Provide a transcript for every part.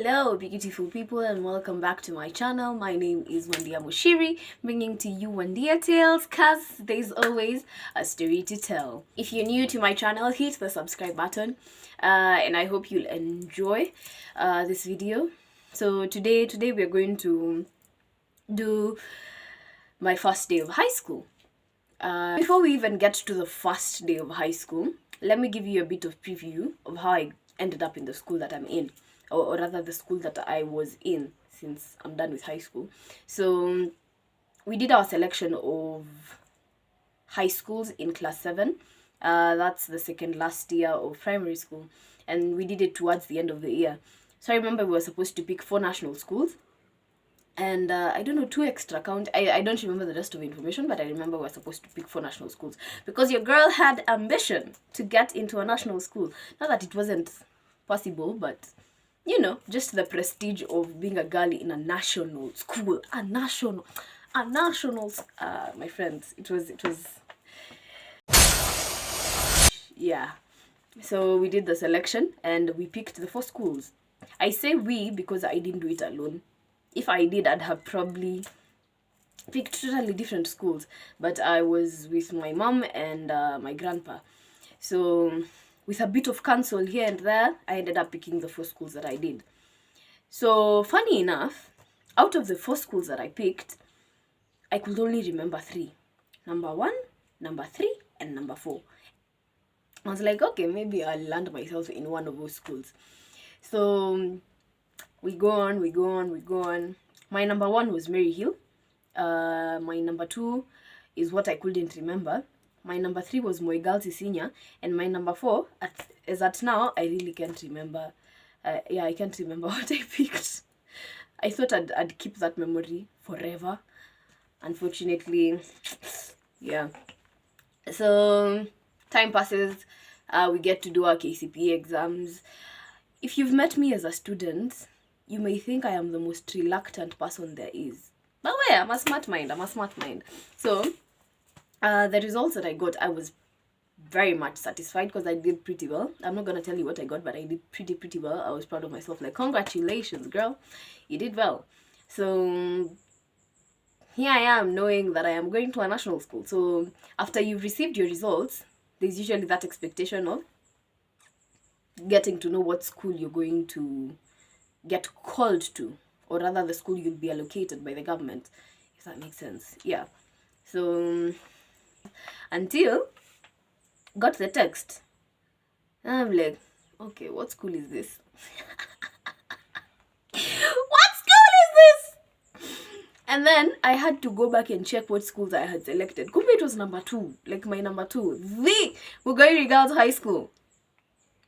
Hello beautiful people and welcome back to my channel. My name is Mugoiri, bringing to you Wandia Tales, cause there's always a story to tell. If you're new to my channel, hit the subscribe button and I hope you'll enjoy this video. So today we're going to do my first day of high school. Before we even get to the first day of high school, let me give you a bit of preview of how I ended up in the school that I'm in, or rather the school that I was in since I'm done with high school. So we did our selection of high schools in class 7. That's the second last year of primary school, and we did it towards the end of the year. So I remember we were supposed to pick 4 national schools and I don't know, 2 extra count. I don't remember the rest of the information, but I remember we were supposed to pick 4 national schools because your girl had ambition to get into a national school. Not that it wasn't possible, but you know, just the prestige of being a girl in a national school. My friends, it was yeah. So we did the selection and we picked the 4 schools. I say we because I didn't do it alone. If I did, I'd have probably picked totally different schools, but I was with my mom and my grandpa. So with a bit of counsel here and there, I ended up picking the 4 schools that I did. So funny enough, out of the 4 schools that I picked, I could only remember 3. Number 1, number 3, and number 4. I was like, okay, maybe I'll land myself in one of those schools. So we go on. My number 1 was Mary Hill. My number 2 is what I couldn't remember. My number 3 was Mugoiri Senior, and my number 4, as at now, I really can't remember. I can't remember what I picked. I thought I'd keep that memory forever. Unfortunately, yeah. So time passes. We get to do our KCPE exams. If you've met me as a student, you may think I am the most reluctant person there is. But wait, I'm a smart mind. So, the results that I got, I was very much satisfied because I did pretty well. I'm not going to tell you what I got, but I did pretty well. I was proud of myself. Like, congratulations, girl. You did well. So, here I am knowing that I am going to a national school. So, after you've received your results, there's usually that expectation of getting to know what school you're going to get called to, or rather the school you'll be allocated by the government, if that makes sense. Yeah. So until got the text, and I'm like, okay, what school is this? What school is this? And then I had to go back and check what schools I had selected. Kumbe it was number 2, like my number 2, the Mugoiri Girls High School.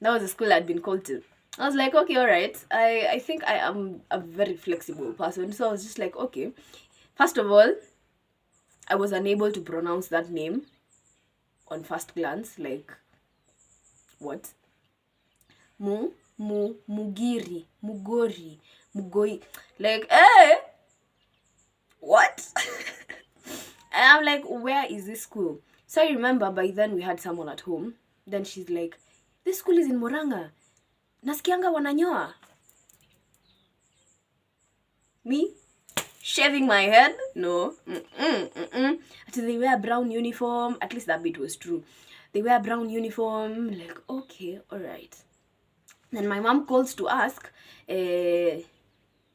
That was the school I'd been called to. I was like, okay, all right. I think I am a very flexible person. So I was just like, okay. First of all, I was unable to pronounce that name on first glance. Like, what? Mugoiri. Like, what? And I'm like, where is this school? So I remember by then we had someone at home. Then she's like, this school is in Murang'a. Nasikianga wananyoa. Me? Shaving my head? No. Until they wear brown uniform. At least that bit was true. They wear brown uniform. Like, okay, alright. Then my mom calls to ask,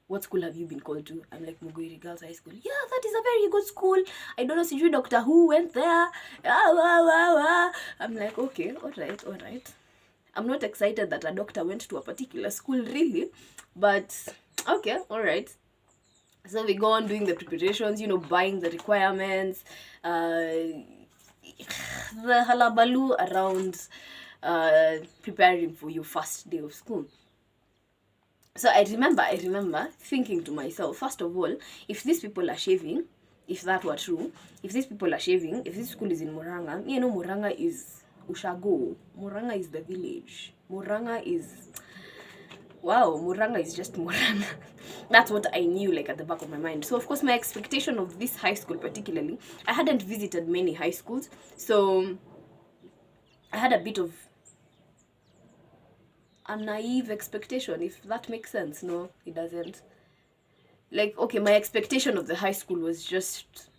what school have you been called to? I'm like, Mugoiri Girls High School. Yeah, that is a very good school. I don't know, Siju Doctor Who went there. I'm like, okay, alright. I'm not excited that a doctor went to a particular school, really. But, okay, alright. So we go on doing the preparations, you know, buying the requirements, the halabaloo around preparing for your first day of school. So I remember thinking to myself, first of all, if these people are shaving, if that were true, if these people are shaving, if this school is in Murang'a, you know, Murang'a is Ushago. Murang'a is the village. Murang'a is just Murang'a. That's what I knew, like, at the back of my mind. So of course my expectation of this high school particularly, I hadn't visited many high schools, so I had a bit of a naive expectation, if that makes sense. No, it doesn't. Like, okay, my expectation of the high school was just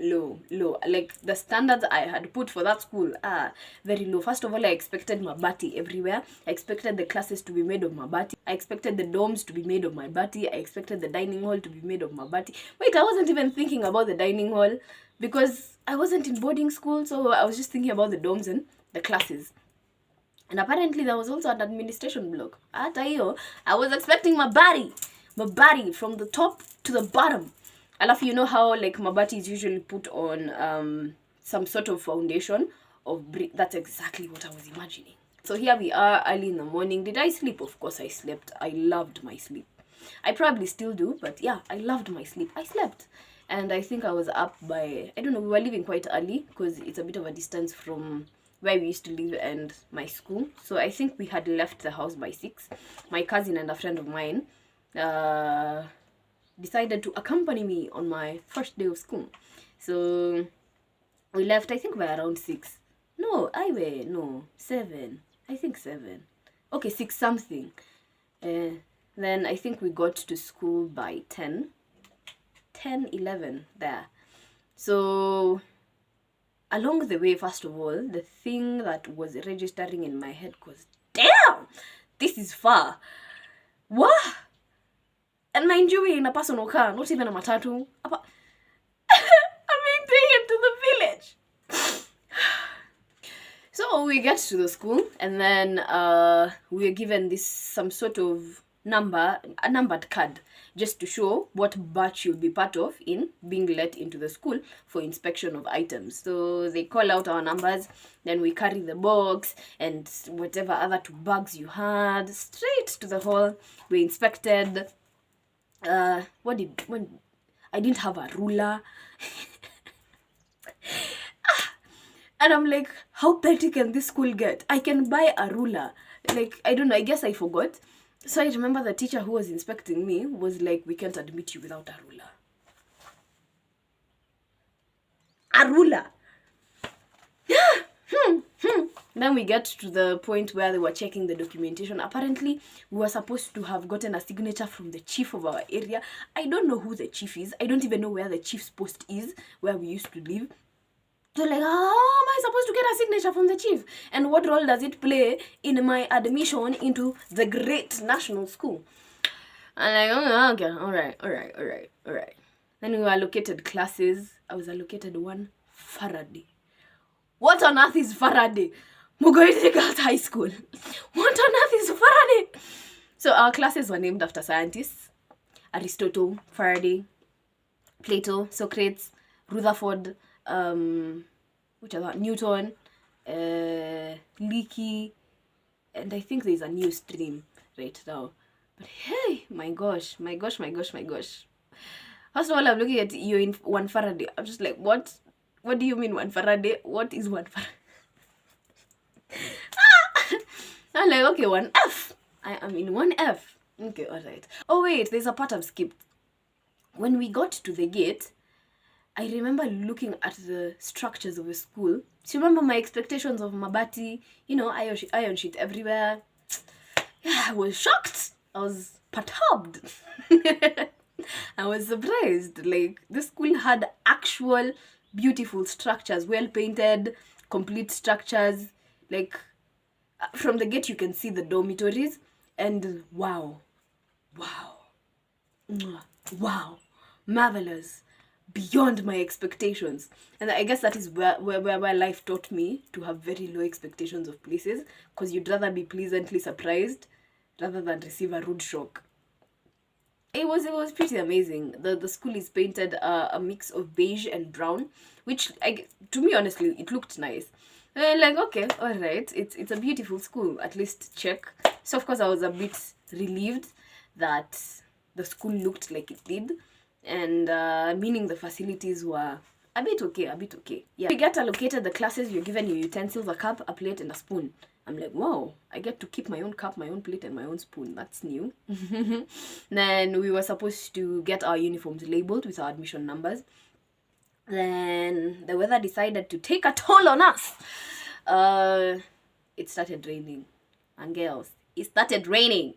low. Like, the standards I had put for that school are very low. First of all, I expected mabati everywhere. I expected the classes to be made of mabati. I expected the dorms to be made of mabati. I expected the dining hall to be made of mabati. Wait, I wasn't even thinking about the dining hall because I wasn't in boarding school, so I was just thinking about the dorms and the classes. And apparently there was also an administration block. Hata hiyo, I was expecting mabati from the top to the bottom. Alafu, you know how like mabati is usually put on some sort of foundation of brick. That's exactly what I was imagining. So here we are early in the morning. Did I sleep? Of course I slept. I loved my sleep. I probably still do, but yeah, I loved my sleep. I slept. And I think I was up by, I don't know, we were leaving quite early because it's a bit of a distance from where we used to live and my school. So I think we had left the house by 6. My cousin and a friend of mine decided to accompany me on my first day of school. So we left, I think, by around 6. No, 7. I think 7. Okay, 6 something. Then I think we got to school by 10, 11 there. So along the way, first of all, the thing that was registering in my head was, damn, this is far. What? And mind you, we're in a personal car, not even a matatu. I'm being taken to the village. So we get to the school, and then we are given this some sort of a numbered card, just to show what batch you'll be part of in being let into the school for inspection of items. So they call out our numbers, then we carry the box and whatever other 2 bags you had straight to the hall. We inspected. I didn't have a ruler. And I'm like, how petty can this school get? I can buy a ruler. Like, I don't know, I guess I forgot. So I remember the teacher who was inspecting me was like, we can't admit you without a ruler. A ruler! Then we get to the point where they were checking the documentation. Apparently, we were supposed to have gotten a signature from the chief of our area. I don't know who the chief is. I don't even know where the chief's post is, where we used to live. So like, how am I supposed to get a signature from the chief? And what role does it play in my admission into the great national school? And like, okay, all right. Then we were allocated classes. I was allocated 1 Faraday. What on earth is Faraday? Mugoiri Girls High School. What on earth is Faraday? So our classes were named after scientists. Aristotle, Faraday, Plato, Socrates, Rutherford, Newton, Leakey, and I think there's a new stream right now. But hey, my gosh. First of all, I'm looking at you in 1 Faraday. I'm just like, what? What do you mean 1 Faraday? What is 1 Faraday? I'm like, okay, 1F. I am in 1F. Okay, alright. Oh wait, there's a part I've skipped. When we got to the gate, I remember looking at the structures of the school. Do you remember my expectations of mabati? You know, iron sheet everywhere. Yeah, I was shocked. I was perturbed. I was surprised. Like, the school had actual beautiful structures, well painted, complete structures. Like, from the gate you can see the dormitories, and wow, marvelous, beyond my expectations. And I guess that is where life taught me to have very low expectations of places, because you'd rather be pleasantly surprised rather than receive a rude shock. It was pretty amazing. The school is painted a mix of beige and brown, which, to me, honestly, it looked nice. Like, okay, all right, it's a beautiful school, at least check. So of course I was a bit relieved that the school looked like it did, and meaning the facilities were a bit okay. Yeah, we get allocated the classes. You're given your utensils, a cup, a plate, and a spoon. I'm like, wow, I get to keep my own cup, my own plate, and my own spoon. That's new. Then we were supposed to get our uniforms labeled with our admission numbers. Then the weather decided to take a toll on us. It started raining. And girls, it started raining.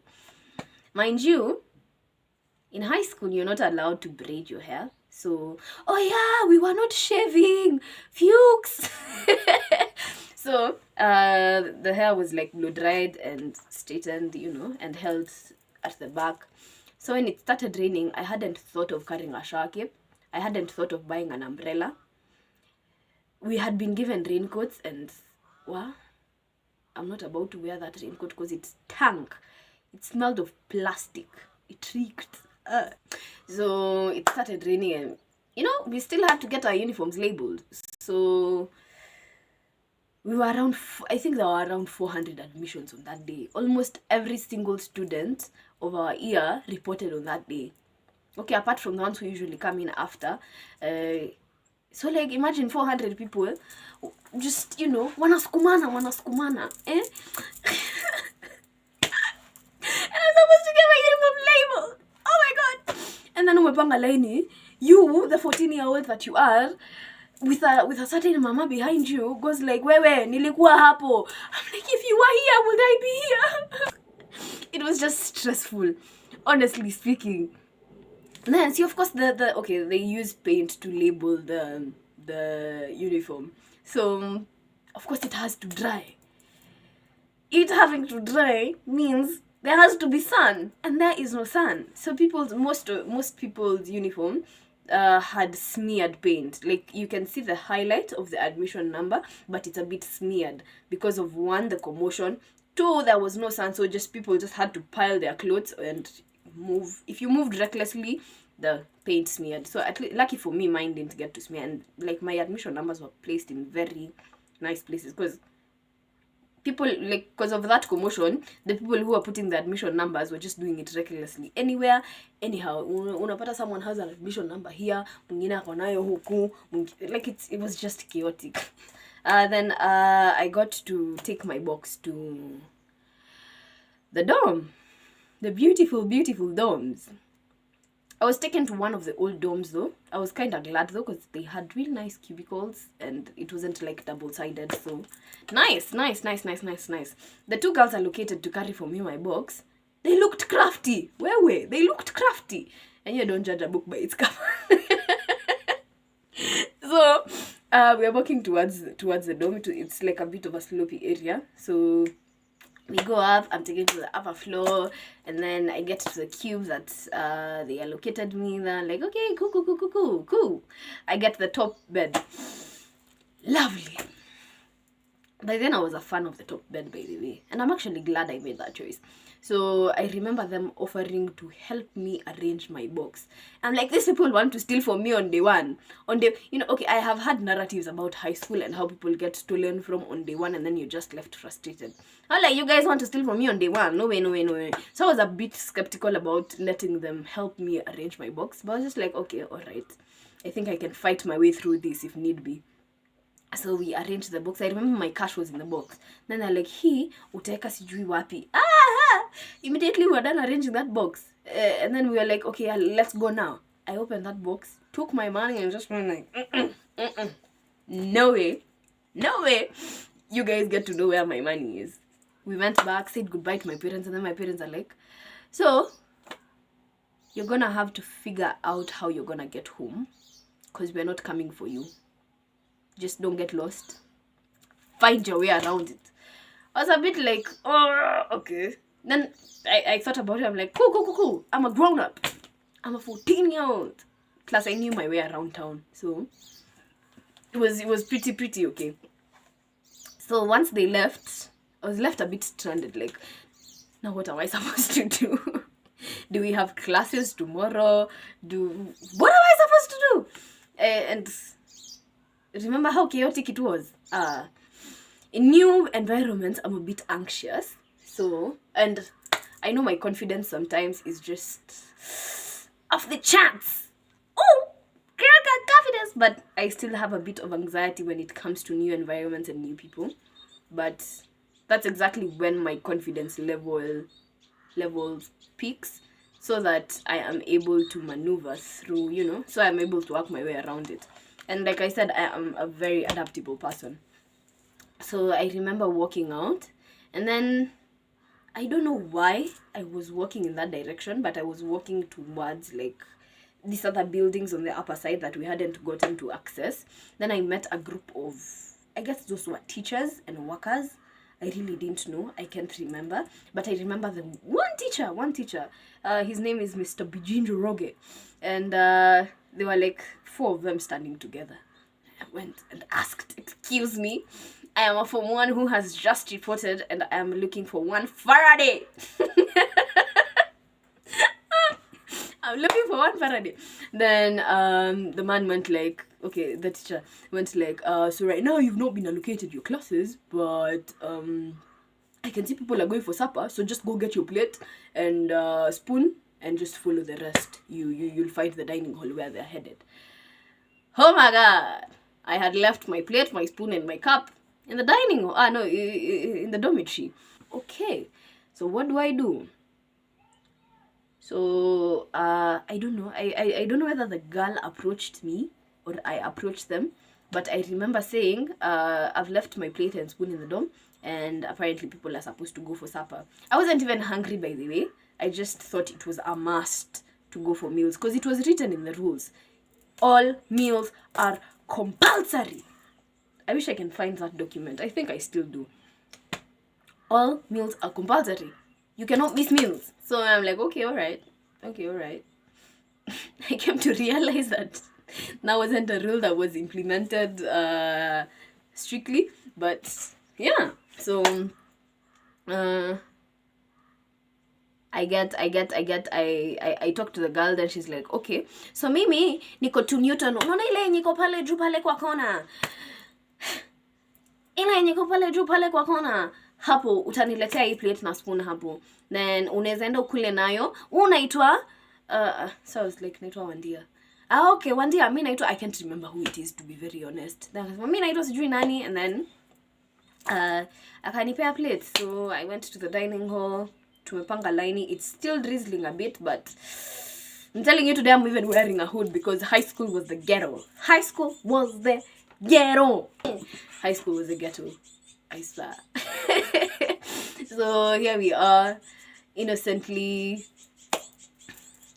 Mind you, in high school, you're not allowed to braid your hair. So, oh yeah, we were not shaving. Fuchs. So, the hair was like blow dried and straightened, you know, and held at the back. So when it started raining, I hadn't thought of carrying a shower cape. I hadn't thought of buying an umbrella. We had been given raincoats and, well, I'm not about to wear that raincoat because it stank. It smelled of plastic. It reeked. So it started raining and, you know, we still had to get our uniforms labeled. So we were around, I think there were around 400 admissions on that day. Almost every single student of our year reported on that day. Okay, apart from the ones who usually come in after. So like imagine 400 people just, you know, wanasukumana, eh? And I'm supposed to get my uniform label. Oh my god. And then umepanga line, you, the 14-year-old that you are, with a certain mama behind you, goes like, wewe, nilikuwa hapo. I'm like, if you were here, would I be here? It was just stressful, honestly speaking. And then, see, of course, okay, they use paint to label the uniform. So, of course, it has to dry. It having to dry means there has to be sun, and there is no sun. So most people's uniform had smeared paint. Like you can see the highlight of the admission number, but it's a bit smeared because of one, the commotion. Two, there was no sun, so people just had to pile their clothes and move. If you moved recklessly, the paint smeared. So at least, lucky for me, mine didn't get to smear, and like my admission numbers were placed in very nice places because people, like, because of that commotion, the people who were putting the admission numbers were just doing it recklessly anywhere, anyhow. Unapata someone has an admission number here, mwingine ako nayo huku, like it was just chaotic. Then I got to take my box to the dorm, the beautiful dorms. I was taken to one of the old dorms though. I was kind of glad though because they had really nice cubicles and it wasn't like double-sided. So nice. The two girls allocated to carry for me my box, they looked crafty. Where? They looked crafty. And you don't judge a book by its cover. So we are walking towards the dormitory. It's like a bit of a slopey area. So we go up, I'm taken to the upper floor, and then I get to the cube that they allocated me. They're like, okay, cool. I get the top bed. Lovely. By then I was a fan of the top bed, by the way. And I'm actually glad I made that choice. So I remember them offering to help me arrange my box. I'm like, these people want to steal from me on day one. Okay, I have had narratives about high school and how people get stolen from on day one and then you're just left frustrated. I'm like, you guys want to steal from me on day one? No way. So I was a bit skeptical about letting them help me arrange my box. But I was just like, okay, alright. I think I can fight my way through this if need be. So we arranged the box. I remember my cash was in the box. Then they're like, utaeka sijui wapi. Immediately we were done arranging that box. And then we were like, okay, let's go now. I opened that box, took my money and just went like, no way. You guys get to know where my money is. We went back, said goodbye to my parents, and then my parents are like, so, you're gonna have to figure out how you're gonna get home. Because we're not coming for you. Just don't get lost. Find your way around it. I was a bit like, oh, okay. Then I thought about it. I'm like, cool. I'm a grown-up. I'm a 14-year-old. Plus, I knew my way around town. So, it was pretty okay. So, once they left, I was left a bit stranded. Like, now what am I supposed to do? Do we have classes tomorrow? What am I supposed to do? And remember how chaotic it was? In new environments, I'm a bit anxious. So, and I know my confidence sometimes is just off the charts. Oh, confidence. But I still have a bit of anxiety when it comes to new environments and new people. But that's exactly when my confidence level peaks, so that I am able to maneuver through, so I'm able to work my way around it. And like I said, I am a very adaptable person. So I remember walking out, and then I don't know why I was walking in that direction, but I was walking towards like these other buildings on the upper side that we hadn't gotten to access. Then I met a group of, I guess those were teachers and workers. I really didn't know. I can't remember. But I remember the one teacher. His name is Mr. Bijinjo Roge. And there were like 4 of them standing together. I went and asked, excuse me, I am a Form 1 who has just reported and I am looking for 1 Faraday. I'm looking for 1 Faraday. Then the man went like, okay, the teacher went like, so right now you've not been allocated your classes, but I can see people are going for supper, so just go get your plate and spoon and just follow the rest. You'll find the dining hall where they're headed. Oh my god! I had left my plate, my spoon, and my cup in the dining hall. No, in the dormitory. Okay, so what do I do? So I don't know. I don't know whether the girl approached me or I approached them, but I remember saying, I've left my plate and spoon in the dorm, and apparently people are supposed to go for supper. I wasn't even hungry, by the way. I just thought it was a must to go for meals because it was written in the rules. All meals are compulsory. I wish I can find that document. I think I still do. All meals are compulsory. You cannot miss meals. So I'm like, okay, all right. I came to realize that that wasn't a rule that was implemented strictly. But yeah, so I talked to the girl, then she's like, okay, so mimi niko 2 Newton. Unaona ile niko pale juu pale kwa kona? Ile niko pale juu pale kwa kona. Hapo utaniletea hii plate na spoon hapo. Then unaweza enda ukule nayo. Unaitwa so I was like, naitwa Wandia. Okay, Wandia, mimi naitwa, I can't remember who it is, to be very honest. Then mimi naitwa sijui nani, and then akanipea plate. So I went to the dining hall. Tumepanga line. It's still drizzling a bit, but I'm telling you today I'm even wearing a hood because high school was the ghetto. High school was the ghetto. High school was the ghetto. I swear. So here we are, innocently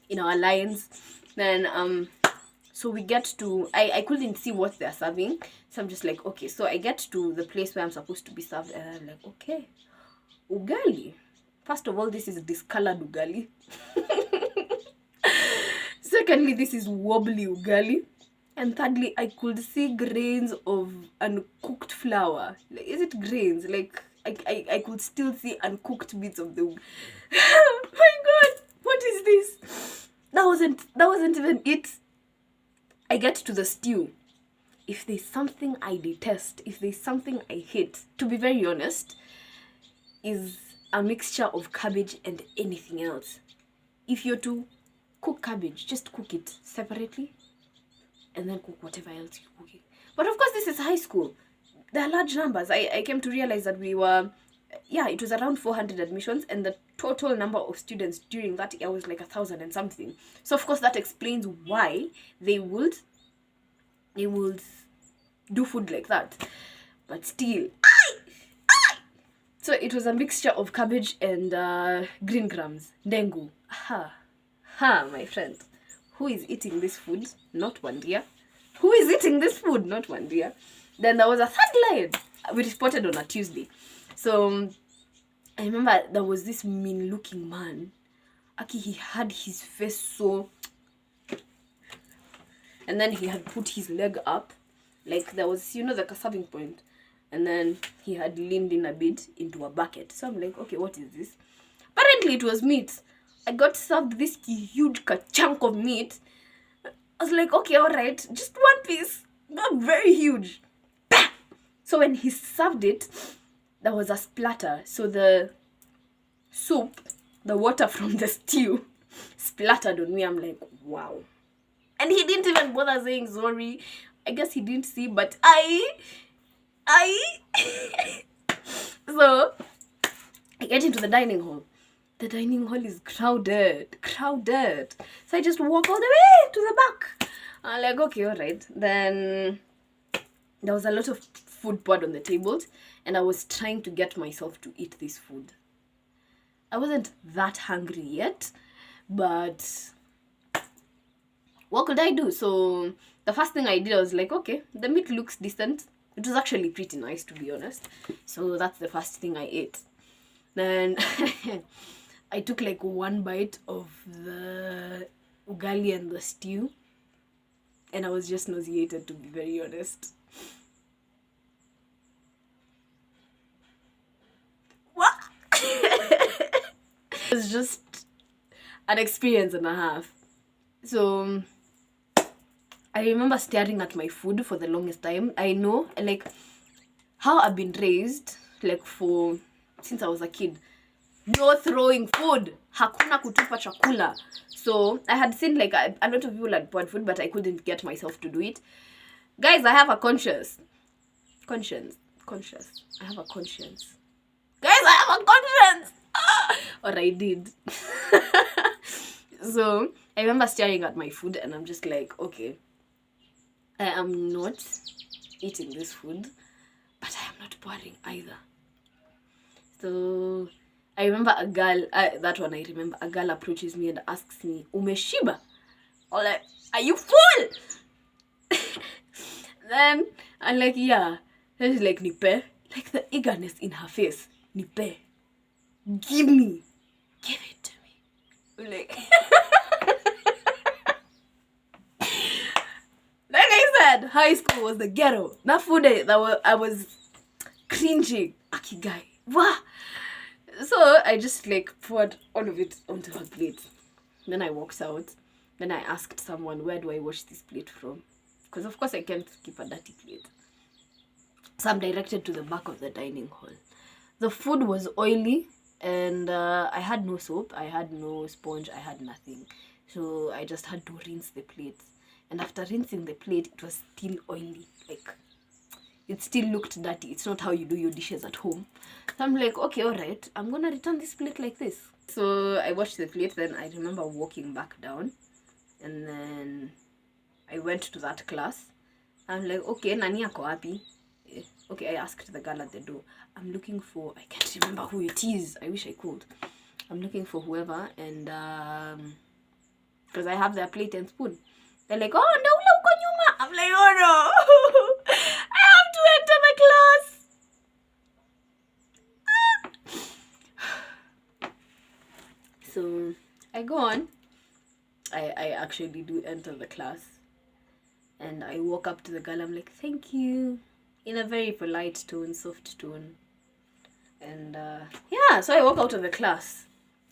in our lines. Then so we get to, I couldn't see what they're serving, so I'm just like, okay. So I get to the place where I'm supposed to be served, and I'm like, okay, ugali. First of all, this is discolored ugali. Secondly, this is wobbly ugali. And thirdly, I could see grains of uncooked flour. Like, is it grains? Like, I could still see uncooked bits of the my god, what is this? That wasn't even it. I get to the stew. If there's something I detest, if there's something I hate, to be very honest, is a mixture of cabbage and anything else. If you're to cook cabbage, just cook it separately and then cook whatever else you're cooking. But of course, this is high school. There are large numbers. I came to realize that we were, it was around 400 admissions, and the total number of students during that year was like 1,000 and something. So of course that explains why they would do food like that. But still, so it was a mixture of cabbage and green grams, dengu. My friend. Who is eating this food? Not Wandia. Who is eating this food? Not Wandia. Then there was a third line. We reported on a Tuesday. So I remember there was this mean-looking man. Aki, he had his face so... And then he had put his leg up. Like there was, the serving point. And then he had leaned in a bit into a bucket. So I'm like, okay, what is this? Apparently it was meat. I got served this huge chunk of meat. I was like, okay, all right, just one piece. Not very huge. So when he served it, there was a splatter. So the soup, the water from the stew, splattered on me. I'm like, wow. And he didn't even bother saying sorry. I guess he didn't see, but So I get into the dining hall. The dining hall is crowded. So I just walk all the way to the back. I'm like, okay, all right. Then there was a lot of food poured on the tables, and I was trying to get myself to eat this food. I wasn't that hungry yet, but what could I do? So the first thing I did, I was like, okay, the meat looks decent. It was actually pretty nice, to be honest. So that's the first thing I ate. Then I took like one bite of the ugali and the stew, and I was just nauseated, to be very honest. What? It was just an experience and a half. So I remember staring at my food for the longest time. I know, like, how I've been raised, like, since I was a kid. No throwing food. Hakuna kutupa chakula. So I had seen like a lot of people had poured food, but I couldn't get myself to do it. Guys, I have a conscience. I have a conscience. Guys, I have a conscience. Or I did. So I remember staring at my food and I'm just like, okay, I am not eating this food, but I am not pouring either. So I remember a girl, a girl approaches me and asks me, umeshiba? Or like, are you full? Then I'm like, yeah. Then she's like, nipe. Like the eagerness in her face. Nipe. Give it to me. I'm like, like I said, high school was the ghetto. That food I was cringing. Aki guy. Wah. So I just like poured all of it onto her plate. Then I walked out. Then I asked someone, where do I wash this plate from? Because of course I can't keep a dirty plate. So I'm directed to the back of the dining hall. The food was oily and I had no soap, I had no sponge, I had nothing. So I just had to rinse the plate. And after rinsing the plate, it was still oily. Like, it still looked dirty. It's not how you do your dishes at home. So I'm like, okay, all right, I'm gonna return this plate like this. So I washed the plate. Then I remember walking back down, and then I went to that class. I'm like, okay, nani ako wapi? Okay, I asked the girl at the door, I'm looking for, I can't remember who it is, I wish I could. I'm looking for whoever, and because I have their plate and spoon. They're like, oh, no, uko nyuma. I'm like, oh no. I have to enter the class. So I go on. I actually do enter the class. And I walk up to the girl. I'm like, thank you. In a very polite tone, soft tone. And yeah, so I walk out of the class.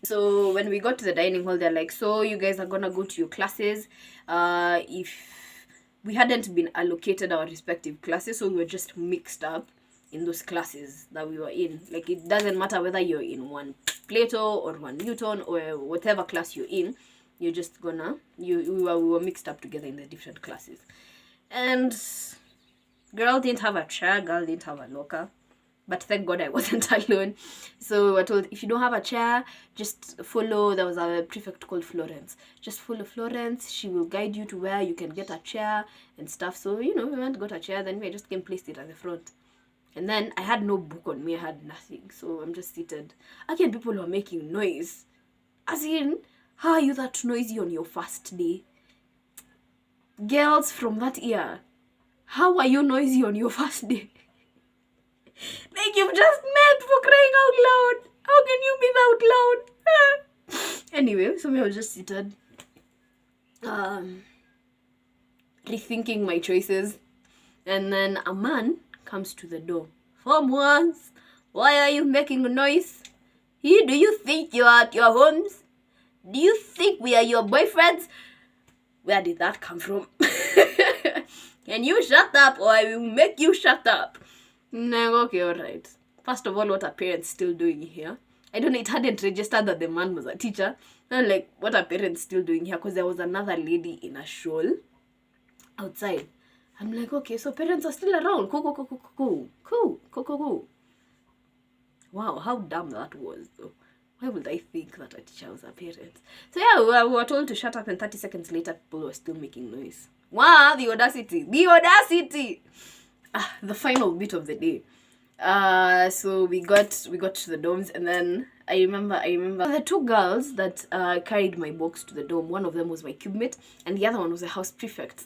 So when we got to the dining hall, they're like, so you guys are gonna go to your classes. If we hadn't been allocated our respective classes, so we were just mixed up in those classes that we were in. Like, it doesn't matter whether you're in one Plato or one Newton or whatever class you're in, you're just gonna, we were mixed up together in the different classes. And girl didn't have a chair, girl didn't have a locker. But thank God I wasn't alone. So we were told, if you don't have a chair, just follow. There was a prefect called Florence. Just follow Florence. She will guide you to where you can get a chair and stuff. So, we went, got a chair. Then we just came, placed it at the front. And then I had no book on me. I had nothing. So I'm just seated. Again, people were making noise. As in, how are you that noisy on your first day? Girls from that year, how are you noisy on your first day? Like, you've just met, for crying out loud. How can you be that loud? Anyway, so we were just seated, rethinking my choices. And then a man comes to the door. Form ones, why are you making a noise? Do you think you're at your homes? Do you think we are your boyfriends? Where did that come from? Can you shut up or I will make you shut up? No, okay, alright. First of all, what are parents still doing here? I don't know, it hadn't registered that the man was a teacher. And like, what are parents still doing here? Because there was another lady in a shawl outside. I'm like, okay, so parents are still around. Cool. Wow, how dumb that was, though. Why would I think that a teacher was a parent? So yeah, we were told to shut up, and 30 seconds later, people were still making noise. Wow, the audacity! The final bit of the day. So we got to the dorms, and then I remember the two girls that carried my box to the dorm. One of them was my cube mate, and the other one was a house prefect.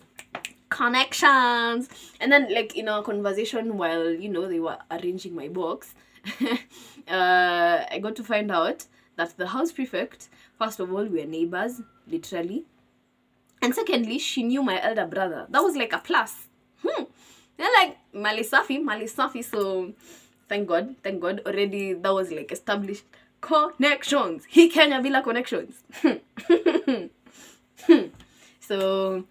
Connections. And then, like, in our conversation while, you know, they were arranging my box, I got to find out that the house prefect, first of all, we were neighbors, literally, and secondly, she knew my elder brother. That was like a plus. They're like Malisafi. So thank God, already that was like established connections. He Kenya bila connections. So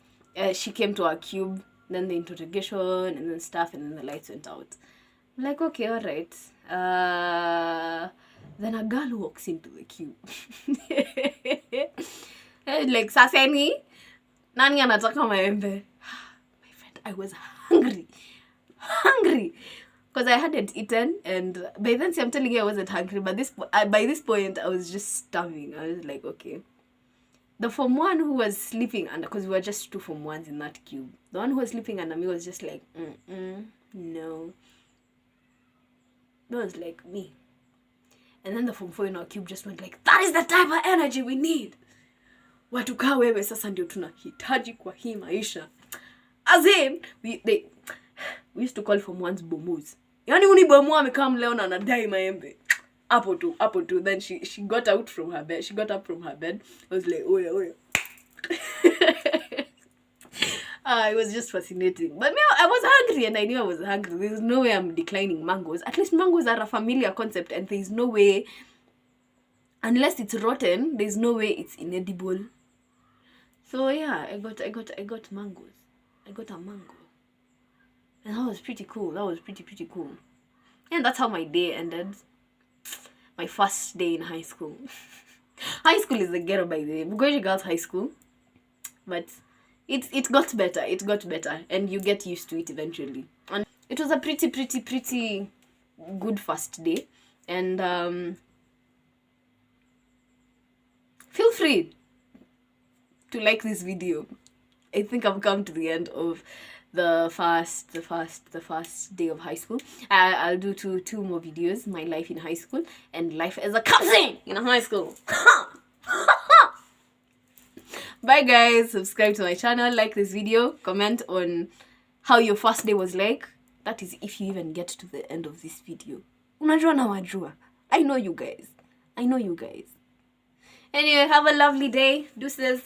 she came to our cube, then the interrogation and then stuff, and then the lights went out. I'm like, okay, all right. Then a girl walks into the cube. Like, saseni, nani anataka maembe? My friend, I was hungry, because I hadn't eaten, and by then, see, I'm telling you, I wasn't hungry, but by this point, I was just starving. I was like, okay. The Form 1 who was sleeping under, because we were just 2 Form 1s in that cube, the one who was sleeping under me was just like, no. That was like me. And then the Form 4 in our cube just went like, that is the type of energy we need. Watu kaa wewe sasa ndio tunahitaji kwa hii maisha. As in, we used to call Form 1s bomus. Yani unibomu amekaa leo na anadai maembe. Hapo tu. Then she got out from her bed. She got up from her bed. I was like, oya. It was just fascinating. But me, I was hungry, and I knew I was hungry. There's no way I'm declining mangoes. At least mangoes are a familiar concept, and there's no way, unless it's rotten, there's no way it's inedible. So yeah, I got mangoes. I got a mango. And that was pretty cool. That was pretty cool. And that's how my day ended. My first day in high school. High school is the ghetto, by the way. Mugoiri Girls High School. But it got better. It got better. And you get used to it eventually. And it was a pretty good first day. And feel free to like this video. I think I've come to the end of the first day of high school. I'll do two more videos: my life in high school and life as a cousin in high school. Bye guys, subscribe to my channel, like this video, comment on how your first day was like. That is if you even get to the end of this video. Unajua na wajua. I know you guys. Anyway, have a lovely day. Deuces.